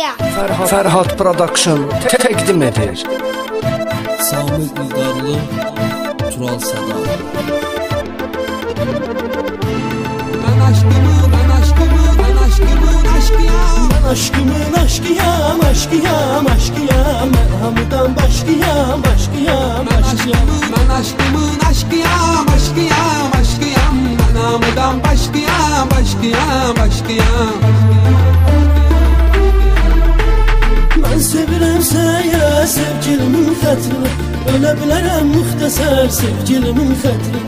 askıya. Ferhat Production təqdim edir. Sami İldarlı, Tural Sada. Ben aşkımın aşkıyam. Ben aşkımın aşkıyam, aşkıyam, aşkıyam. Ben hamıdan başkıyam, başkıyam, başkıyam. Ben aşkımın aşkıyam. Ben hamıdan başkıyam. Ben sevirəm səyə sevgilimin xətrini. Ölə bilərəm müxtəsər sevgilimin xətrini.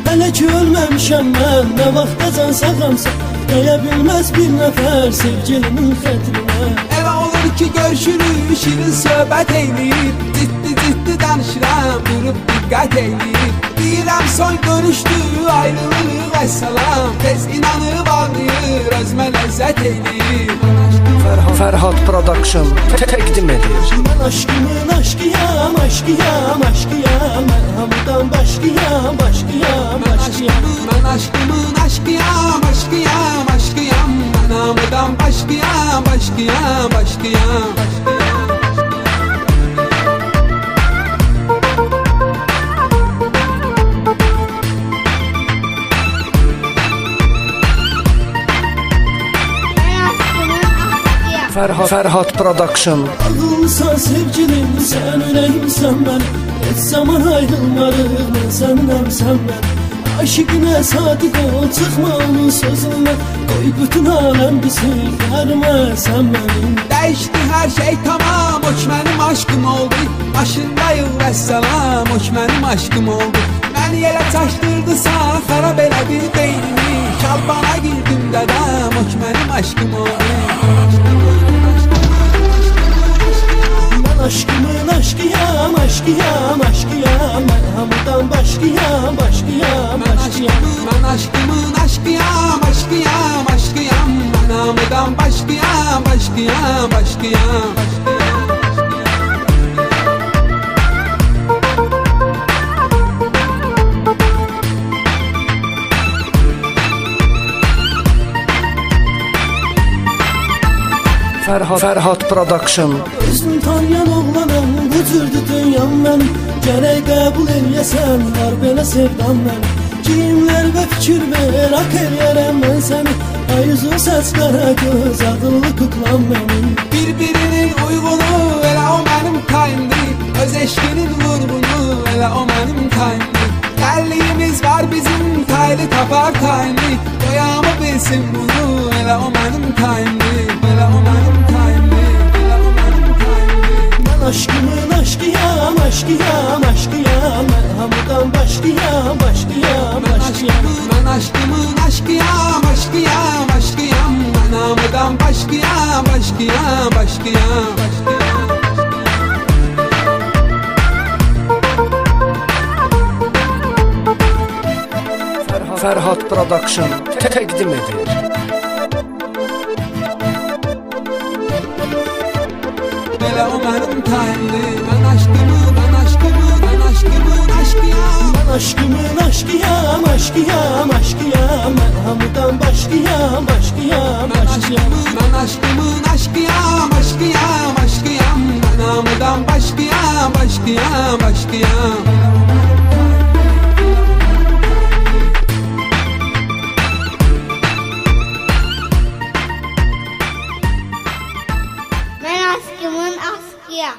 Hələ ki ölməmişəm mən, nə vaxta can sağamsa deyə bilməz bir nəfər sevgilimin xətrinə. Elə olur ki görüşürük, şirin söhbət eyləyir. Ciddi danışıram, durub diqqət eyləyir. Deyirəm son görüşdü, ayrılıq əssalam. Tez inanıb ağlayır, özmə ləzzət eyləyir. Ferhat Production təqdim edir. Ben aşkımın aşkıyam, aşkıyam, aşkıyam. Ben hamıdan başkıyam, başkıyam, başkıyam. Ben aşkımın aşkıyam. Ben hamıdan başkıyam. Ferhat Production Ağılsan sevgilim, sen ürəyimsən mən. Heç zaman ayrılmarıq, mən səndən, sən mən. Aşıqına sadiq ol, çıxma onun sözündən. Qoy bütün aləm bilsin, vermə sən mənim. Dəyişdi hər şey tamam, o ki mənim aşkım oldu. Başındayıq vəssalam, o ki mənim aşkım oldu. Məni yerə çaşdırdısan, xarab elədi beynimi. Şalbana girdim dədəm, o ki mənim aşkım oldu. Ben aşkımın aşkıyam, aşkıyam, aşkıyam. Ben hamıdan başkıyam, başkıyam, başkıyam. Ben aşkımın aşkıyam. Ben hamıdan başkıyam. Ferhat Production Özünü tanıyan oğlanım, bu cürdü dünyam mənim. Gərək qəbul eləyəsən, var belə sevdam mənim. Giyimlər və fikir ver, hak eləyərəm mən səni. Ay üzün səs qara göz, adıllı kuklam mənim. Bir-birinin uygunu, elə o mənim tayımdı. Öz eşkinin vurgunu, elə o mənim tayımdı. Gəlliyimiz var bizim, taylı tapar tayını. Doyamı bilsin bunu, elə o mənim tayımdı. Ben aşkımın aşkıyam, aşkıyam, aşkıyam. Ben hamıdan başkıyam, başkıyam, başkıyam. Ben aşkımın aşkıyam. Ben hamıdan başkıyam. Ferhat Production təqdim edir. Elə o mənim tayımdı. Ben aşkımın aşkıyam. Ben aşkımın aşkıyam, aşkıyam, aşkıyam. Ben hamıdan başkıyam, başkıyam, başkıyam. Ben aşkımın aşkıyam. Ben hamıdan başkıyam. Ben askımın askıya.